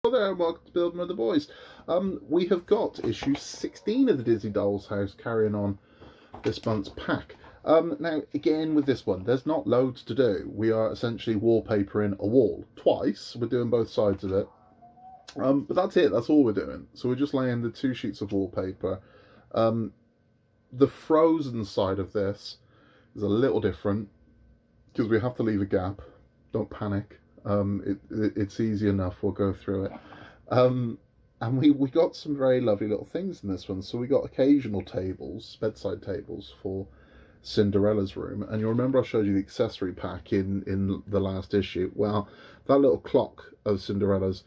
Hello there and welcome to Building with the Boys. We have got issue 16 of the Disney Dolls House carrying on this month's pack. Now, again with this one, there's not loads to do. We are essentially wallpapering a wall twice. We're doing both sides of it. But that's it, that's all we're doing. So we're just laying the 2 sheets of wallpaper. The frozen side of this is a little different because we have to leave a gap. Don't panic. It's easy enough, we'll go through it. And we got some very lovely little things in this one. So we got occasional tables, bedside tables for Cinderella's room. And you'll remember I showed you the accessory pack in the last issue. Well, that little clock of Cinderella's,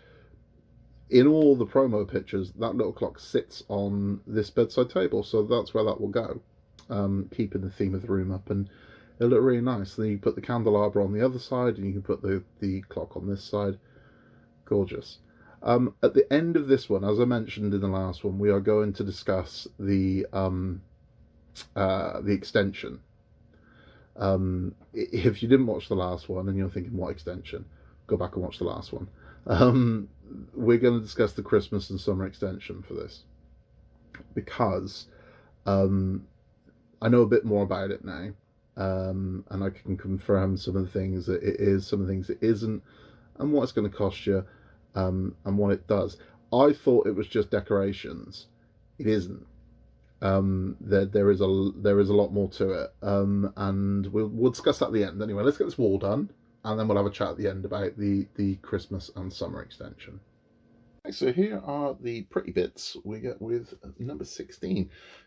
in all the promo pictures, that little clock sits on this bedside table. So that's where that will go, keeping the theme of the room up. And it'll look really nice. Then you put the candelabra on the other side and you can put the clock on this side. Gorgeous. At the end of this one, as I mentioned in the last one, we are going to discuss the extension. If you didn't watch the last one and you're thinking, what extension? Go back and watch the last one. We're going to discuss the Christmas and summer extension for this. Because I know a bit more about it now. And I can confirm some of the things that it is, some of the things it isn't, and what it's going to cost you, and what it does. I thought it was just decorations. It isn't. There is a lot more to it, and we'll discuss that at the end. Anyway, let's get this wall done, and then we'll have a chat at the end about the Christmas and summer extension. Okay, so here are the pretty bits we get with number 16.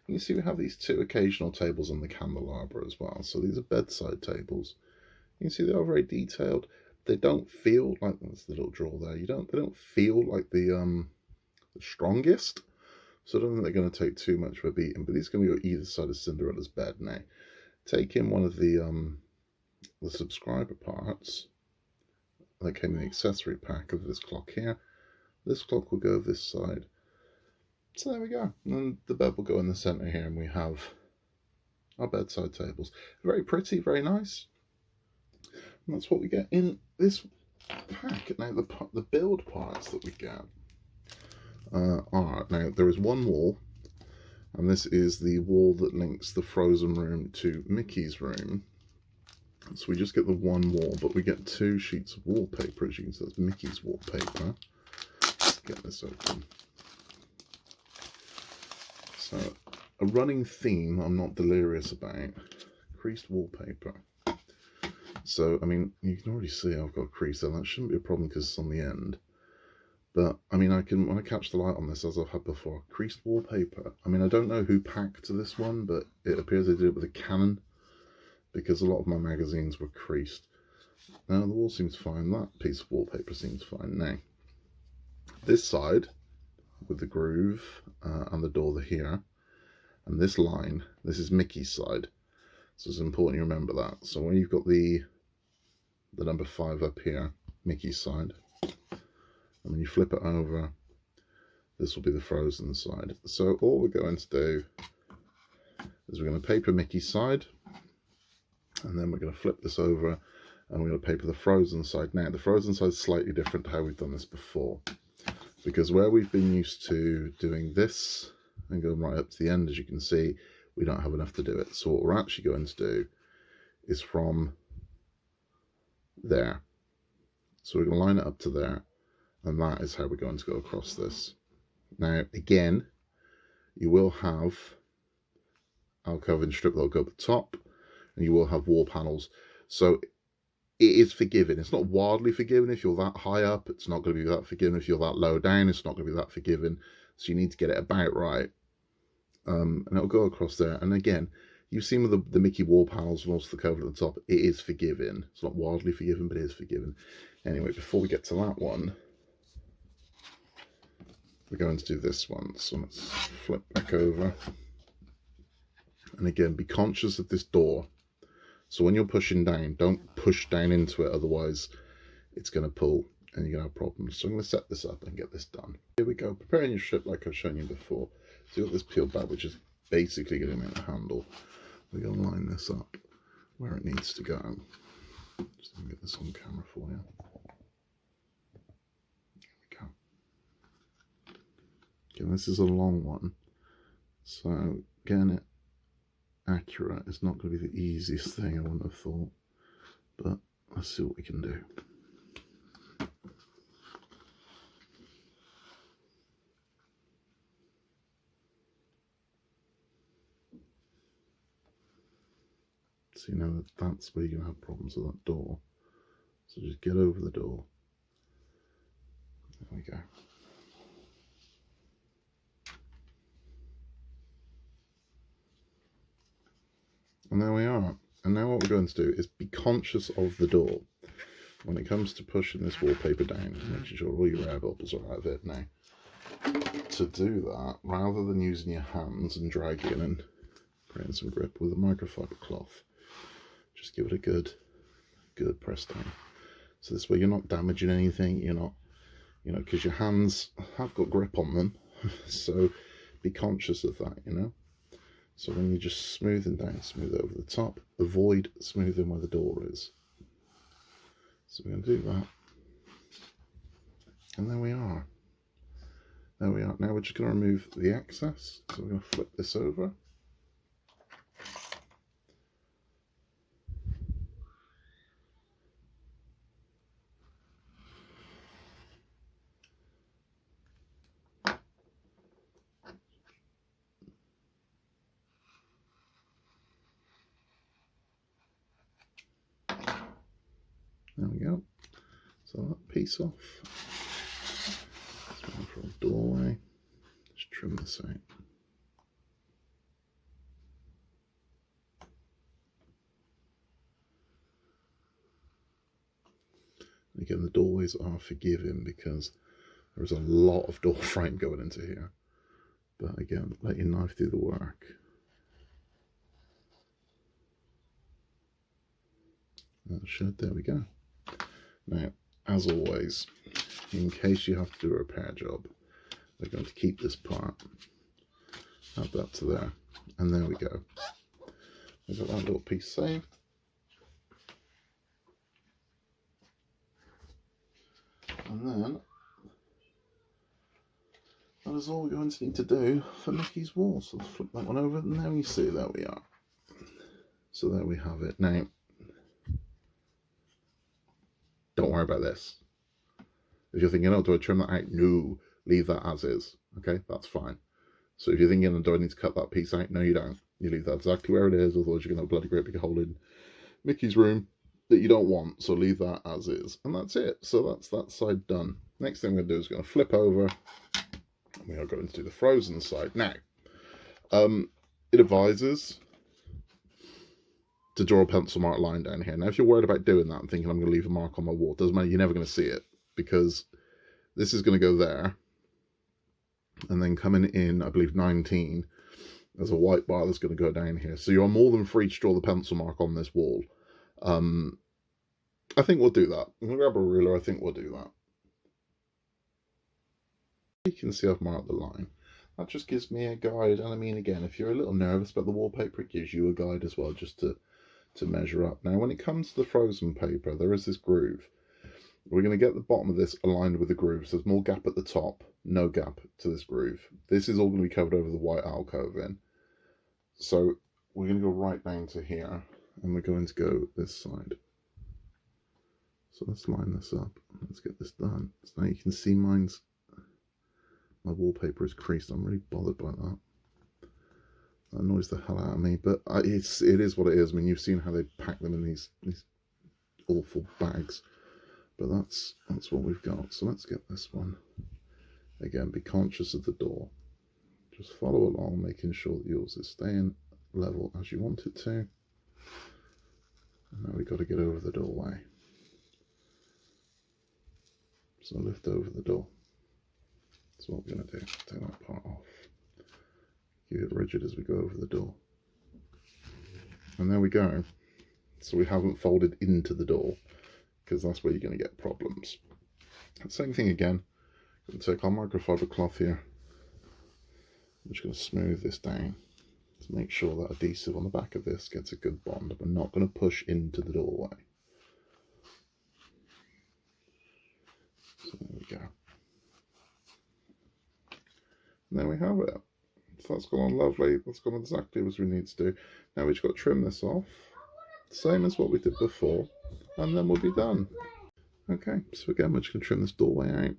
You can see we have these 2 occasional tables on the candelabra as well. So these are bedside tables. You can see they are very detailed. They don't feel like, there's the little drawer there. They don't feel like the strongest. So I don't think they're going to take too much of a beating. But these are going to be on either side of Cinderella's bed now. Take in one of the subscriber parts that came in the accessory pack of this clock here. This clock will go this side. So there we go. And the bed will go in the centre here, and we have our bedside tables. Very pretty, very nice. And that's what we get in this pack. Now, the build parts that we get are, now there is one wall, and this is the wall that links the Frozen room to Mickey's room. So we just get the one wall, but we get 2 sheets of wallpaper, as you can see. That's Mickey's wallpaper. Get this open. So, a running theme I'm not delirious about: creased wallpaper. So, I mean, you can already see I've got a crease there. That shouldn't be a problem because it's on the end. But, I mean, when I catch the light on this, as I've had before, creased wallpaper. I mean, I don't know who packed this one, but it appears they did it with a Canon, because a lot of my magazines were creased. Now, the wall seems fine. That piece of wallpaper seems fine now. This side, with the groove and the door here, and this line, this is Mickey's side. So it's important you remember that. So when you've got the number 5 up here, Mickey's side, and when you flip it over, this will be the Frozen side. So all we're going to do is we're going to paper Mickey's side, and then we're going to flip this over, and we're going to paper the Frozen side. Now, the Frozen side is slightly different to how we've done this before. Because where we've been used to doing this and going right up to the end, as you can see, we don't have enough to do it. So what we're actually going to do is from there. So we're going to line it up to there, and that is how we're going to go across this. Now, again, you will have alcove strip that will go at the top, and you will have wall panels. So it is forgiving. It's not wildly forgiving if you're that high up. It's not going to be that forgiving if you're that low down. It's not going to be that forgiving. So you need to get it about right. And it'll go across there. And again, you've seen with the Mickey wall panels and also the cover at the top, it is forgiving. It's not wildly forgiving, but it is forgiving. Anyway, before we get to that one, we're going to do this one. So let's flip back over. And again, be conscious of this door. So when you're pushing down, don't push down into it, otherwise it's going to pull and you're going to have problems. So I'm going to set this up and get this done. Here we go, preparing your strip like I've shown you before. So you've got this peeled back, which is basically going to make the handle. We're going to line this up where it needs to go. Just let me get this on camera for you. There we go. Again, this is a long one, so getting it accurate is not going to be the easiest thing, I wouldn't have thought, but let's see what we can do. So you know that's where you're going to have problems with that door. So just get over the door. There we go. And there we are. And now what we're going to do is be conscious of the door. When it comes to pushing this wallpaper down, making sure all your air bubbles are out of it now. To do that, rather than using your hands and dragging and creating some grip with a microfiber cloth, just give it a good press down. So this way you're not damaging anything, you're not, you know, because your hands have got grip on them. So be conscious of that, you know. So when you're just smoothing down, smooth over the top, avoid smoothing where the door is. So we're going to do that. And there we are. There we are. Now we're just going to remove the excess. So we're going to flip this over. There we go. So that piece off. Let's go for a doorway. Just trim this out. Again, the doorways are forgiving because there is a lot of door frame going into here. But again, let your knife do the work. That should, there we go. Now, as always, in case you have to do a repair job, we're going to keep this part, add that to there, and there we go. We've got that little piece saved. And then, that is all we're going to need to do for Mickey's wall. So let's flip that one over, and there you see, there we are. So there we have it. Now, don't worry about this. If you're thinking, oh, do I trim that out? No, leave that as is. Okay, that's fine. So if you're thinking, do I need to cut that piece out? No, you don't. You leave that exactly where it is, otherwise you're going to have a bloody great big hole in Mickey's room that you don't want. So leave that as is. And that's it. So that's that side done. Next thing we're going to do is going to flip over. And we are going to do the frozen side. Now, it advises to draw a pencil mark line down here. Now, if you're worried about doing that and thinking I'm going to leave a mark on my wall, doesn't matter, you're never going to see it, because this is going to go there, and then coming in, I believe 19, there's a white bar that's going to go down here. So you're more than free to draw the pencil mark on this wall. I think we'll do that. I'm going to grab a ruler, I think we'll do that. You can see I've marked the line. That just gives me a guide, and I mean, again, if you're a little nervous about the wallpaper, it gives you a guide as well, just to measure up. Now, when it comes to the frozen paper, there is this groove. We're going to get the bottom of this aligned with the groove, so there's more gap at the top, no gap to this groove. This is all going to be covered over the white alcove in. So we're going to go right down to here, and we're going to go this side. So let's line this up. Let's get this done. So now you can see my wallpaper is creased. I'm really bothered by that. That annoys the hell out of me, but it is what it is. I mean, you've seen how they pack them in these awful bags, but that's what we've got. So let's get this one. Again, be conscious of the door. Just follow along, making sure that yours is staying level as you want it to. And now we've got to get over the doorway. So lift over the door. That's what we're going to do. Take that part off. Keep it rigid as we go over the door. And there we go. So we haven't folded into the door, because that's where you're going to get problems. Same thing again. I'm going to take our microfiber cloth here. I'm just going to smooth this down to make sure that adhesive on the back of this gets a good bond. We're not going to push into the doorway. So there we go. And there we have it. So that's gone on lovely. That's gone exactly as we need to do. Now we've got to trim this off, same as what we did before, and then we'll be done. Okay, so again, we're just going to trim this doorway out.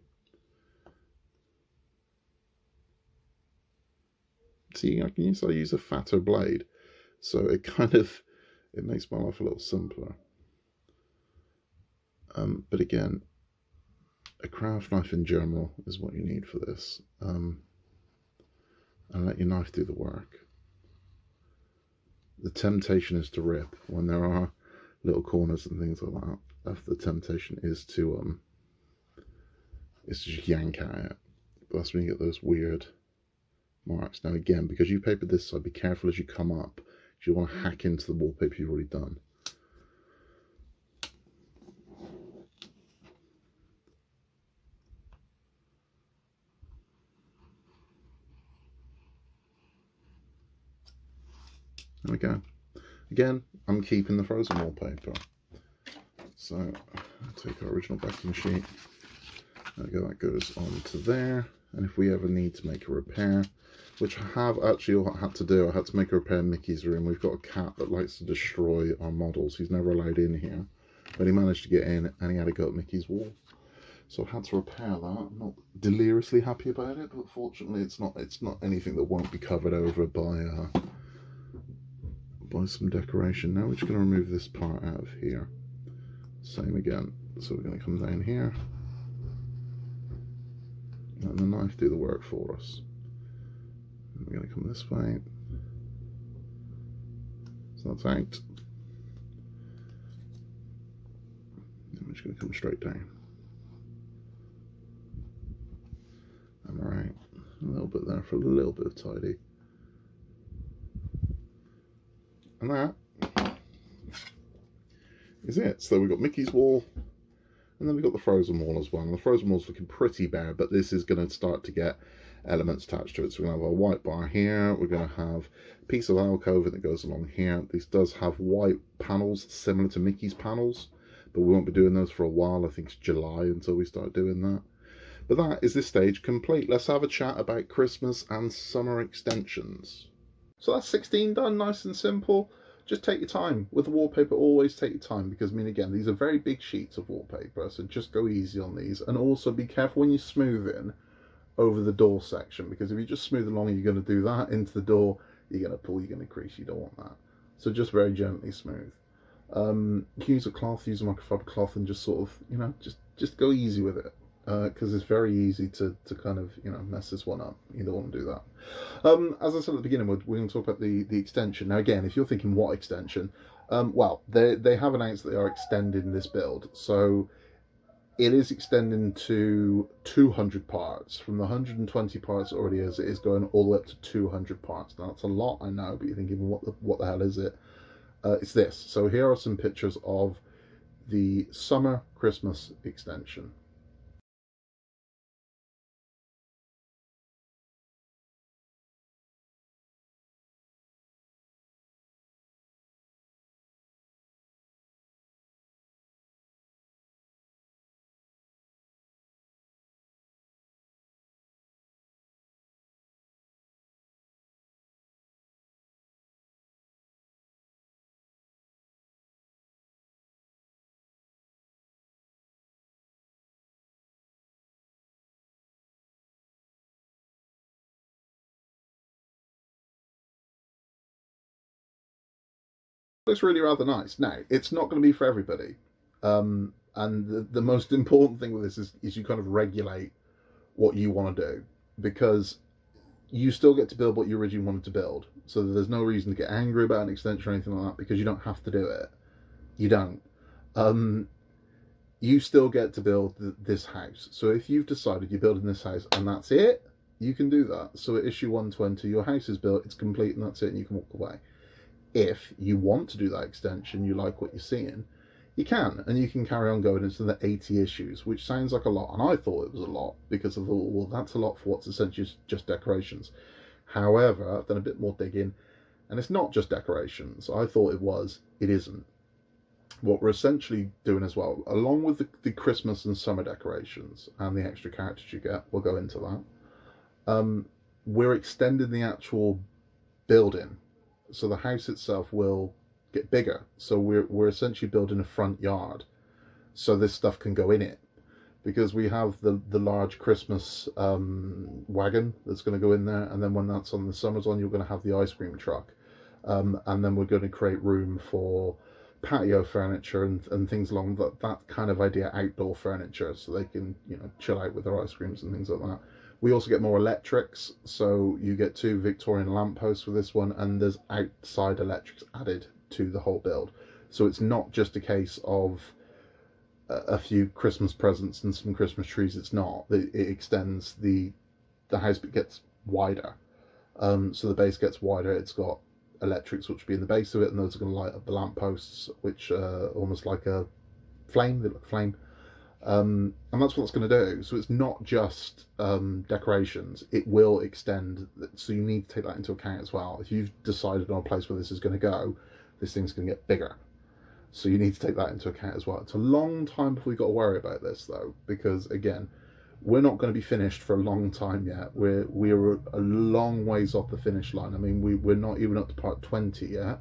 See, I can use a fatter blade, so it makes my life a little simpler. But again, a craft knife in general is what you need for this. And let your knife do the work. The temptation is to rip when there are little corners and things like that. The temptation is to just yank at it. But that's when you get those weird marks. Now again, because you papered this side, be careful as you come up. You want to hack into the wallpaper you've already done. There we go. Again, I'm keeping the frozen wallpaper. So I'll take our original backing sheet. There we go, that goes onto there. And if we ever need to make a repair, which I have actually had to do, I had to make a repair in Mickey's room. We've got a cat that likes to destroy our models. He's never allowed in here, but he managed to get in and he had to go at Mickey's wall. So I had to repair that. I'm not deliriously happy about it, but fortunately it's not anything that won't be covered over by some decoration. Now we're just going to remove this part out of here. Same again. So we're going to come down here. And the knife do the work for us. And we're going to come this way. So that's out. And we're just going to come straight down. And right, a little bit there for a little bit of tidy. And that is it. So we've got Mickey's wall, and then we've got the frozen wall as well. And the frozen wall's looking pretty bare, but this is going to start to get elements attached to it. So we're going to have a white bar here. We're going to have a piece of alcove that goes along here. This does have white panels similar to Mickey's panels, but we won't be doing those for a while. I think it's July until we start doing that. But that is this stage complete. Let's have a chat about Christmas and summer extensions. So that's 16 done, nice and simple. Just take your time. With the wallpaper, always take your time, because, I mean, again, these are very big sheets of wallpaper, so just go easy on these. And also be careful when you smooth in over the door section, because if you just smooth along, you're going to do that into the door, you're going to pull, you're going to crease, you don't want that. So just very gently smooth. You can use a cloth, use a microfiber cloth, and just sort of, you know, just go easy with it. Because it's very easy to kind of, you know, mess this one up. You don't want to do that. As I said at the beginning, we're going to talk about the extension. Now again, if you're thinking what extension, well, they have announced that they are extending this build. So it is extending to 200 parts. From the 120 parts it already is, it is going all the way up to 200 parts. Now that's a lot, I know, but you're thinking, what the hell is it? It's this. So here are some pictures of the summer Christmas extension. Looks really rather nice. Now, it's not going to be for everybody. And the most important thing with this is you kind of regulate what you want to do, because you still get to build what you originally wanted to build. So there's no reason to get angry about an extension or anything like that, because you don't have to do it. You don't. You still get to build this house. So if you've decided you're building this house and that's it, you can do that. So at issue 120, your house is built, it's complete, and that's it, and you can walk away. If you want to do that extension, you like what you're seeing, you can, and you can carry on going into the 80 issues, which sounds like a lot, and I thought it was a lot, because I thought, well, that's a lot for what's essentially just decorations. However, I've done a bit more digging, and it's not just decorations. I thought it isn't. What we're essentially doing as well, along with the Christmas and summer decorations and the extra characters you get, we'll go into that, we're extending the actual building, so the house itself will get bigger. So we're essentially building a front yard, so this stuff can go in it, because we have the large Christmas wagon that's going to go in there, and then when that's on, the summer's on, you're going to have the ice cream truck, and then we're going to create room for patio furniture and things along that kind of idea, outdoor furniture, so they can, you know, chill out with their ice creams and things like that. We also get more electrics, so you get 2 Victorian lampposts with this one, and there's outside electrics added to the whole build. So it's not just a case of a few Christmas presents and some Christmas trees. It's not. It extends, the house gets wider. So the base gets wider. It's got electrics which will be in the base of it, and those are going to light up the lampposts, which almost like a flame. They look like flame. And that's what it's going to do. So it's not just decorations. It will extend. So you need to take that into account as well. If you've decided on a place where this is going to go, this thing's going to get bigger. So you need to take that into account as well. It's a long time before we've got to worry about this, though, because again, we're not going to be finished for a long time yet. We're a long ways off the finish line. I mean, we're not even up to part 20 yet.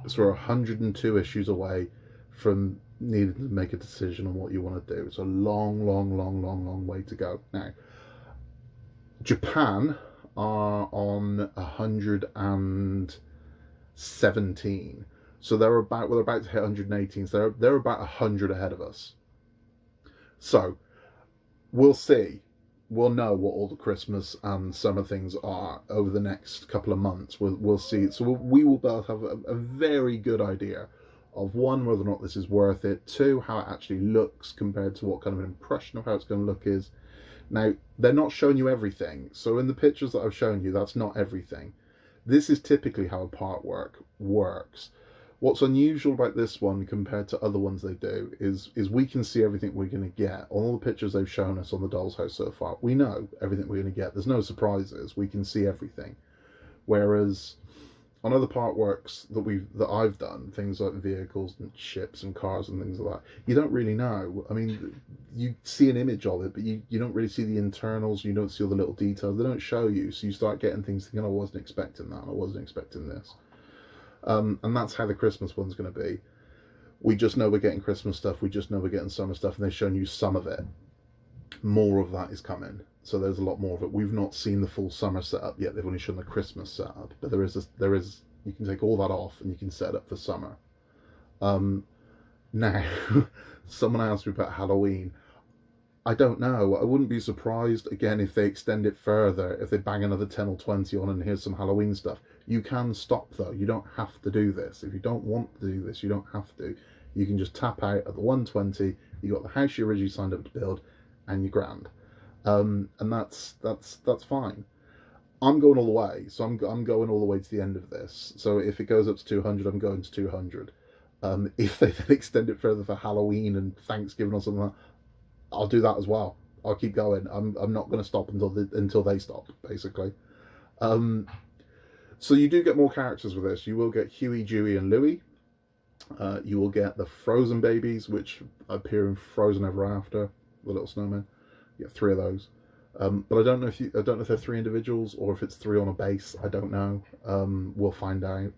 So we're 102 issues away from needing to make a decision on what you want to do. It's a long way to go. Now, Japan are on 117. So they're about to hit 118. So they're about 100 ahead of us. So we'll see. We'll know what all the Christmas and summer things are over the next couple of months. We'll see. So we will both have a very good idea of, one, whether or not this is worth it, two, how it actually looks compared to what kind of an impression of how it's going to look is. Now, they're not showing you everything. So in the pictures that I've shown you, that's not everything. This is typically how a part work works. What's unusual about this one compared to other ones they do is we can see everything we're going to get. On all the pictures they've shown us on the Dolls House so far, we know everything we're going to get. There's no surprises. We can see everything. Whereas on other part works that I've done, things like vehicles and ships and cars and things like that, you don't really know. I mean, you see an image of it, but you don't really see the internals. You don't see all the little details. They don't show you, so you start getting things thinking, I wasn't expecting that. I wasn't expecting this. And that's how the Christmas one's going to be. We just know we're getting Christmas stuff. We just know we're getting summer stuff, and they've shown you some of it. More of that is coming. So there's a lot more of it. We've not seen the full summer setup yet. They've only shown the Christmas setup. But there is, you can take all that off and you can set it up for summer. Now, someone asked me about Halloween. I don't know. I wouldn't be surprised, again, if they extend it further, if they bang another 10 or 20 on and here's some Halloween stuff. You can stop, though. You don't have to do this. If you don't want to do this, you don't have to. You can just tap out at the 120. You got the house you originally signed up to build, and you're grand. And that's fine. I'm going all the way, so I'm going all the way to the end of this. So if it goes up to 200, I'm going to 200. If they then extend it further for Halloween and Thanksgiving or something like that, I'll do that as well. I'll keep going. I'm not going to stop until they stop, basically. So you do get more characters with this. You will get Huey, Dewey, and Louie. You will get the Frozen babies, which appear in Frozen Ever After, the little snowmen. You get 3 of those. But I don't know if they're 3 individuals or if it's 3 on a base. I don't know. We'll find out.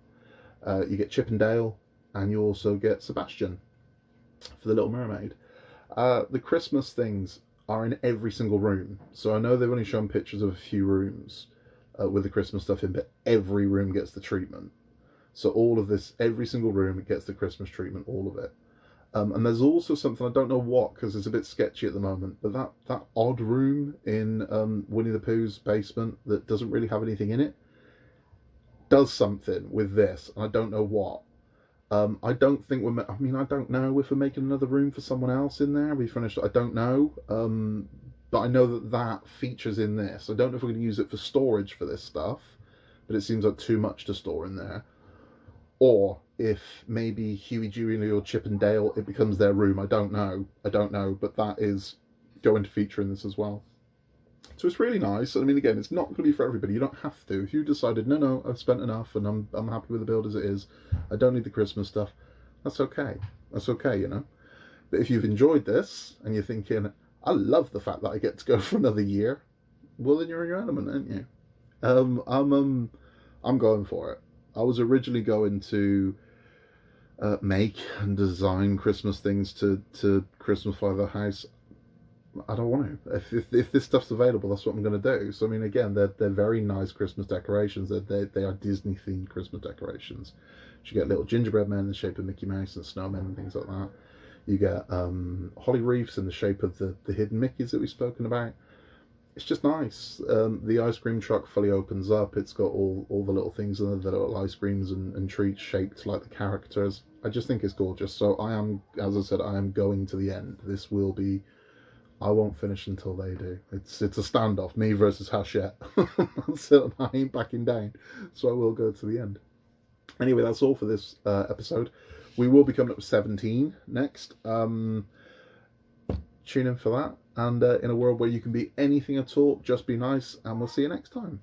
You get Chip and Dale, and you also get Sebastian for the Little Mermaid. The Christmas things are in every single room. So I know they've only shown pictures of a few rooms with the Christmas stuff in, but every room gets the treatment. So all of this, every single room, it gets the Christmas treatment, all of it. And there's also something, I don't know what, because it's a bit sketchy at the moment, but that odd room in Winnie the Pooh's basement that doesn't really have anything in it does something with this, and I don't know what. I don't think I don't know if we're making another room for someone else in there. We finished, I don't know. But I know that features in this. I don't know if we're going to use it for storage for this stuff, but it seems like too much to store in there. Or if maybe Huey, Dewey, or Chip and Dale, it becomes their room. I don't know, but that is going to feature in this as well. So it's really nice. I mean, again, it's not going to be for everybody. You don't have to. If you decided, no, I've spent enough and I'm happy with the build as it is, I don't need the Christmas stuff, that's okay. That's okay, you know. But if you've enjoyed this and you're thinking, I love the fact that I get to go for another year, well, then you're in your element, aren't you? I'm going for it. I was originally going to make and design Christmas things to Christmasify the house. I don't want to. If this stuff's available, that's what I'm going to do. So I mean, again, they're very nice Christmas decorations. They are Disney themed Christmas decorations. You get little gingerbread men in the shape of Mickey Mouse and snowmen and things like that. You get holly wreaths in the shape of the hidden Mickeys that we've spoken about. It's just nice. The ice cream truck fully opens up. It's got all the little things in there, the little ice creams and treats shaped like the characters. I just think it's gorgeous. So I am, as I said, I am going to the end. This will be, I won't finish until they do. It's a standoff, me versus Hachette. So I ain't backing down. So I will go to the end. Anyway, that's all for this episode. We will be coming up with 17 next. Tune in for that. And in a world where you can be anything at all, just be nice. And we'll see you next time.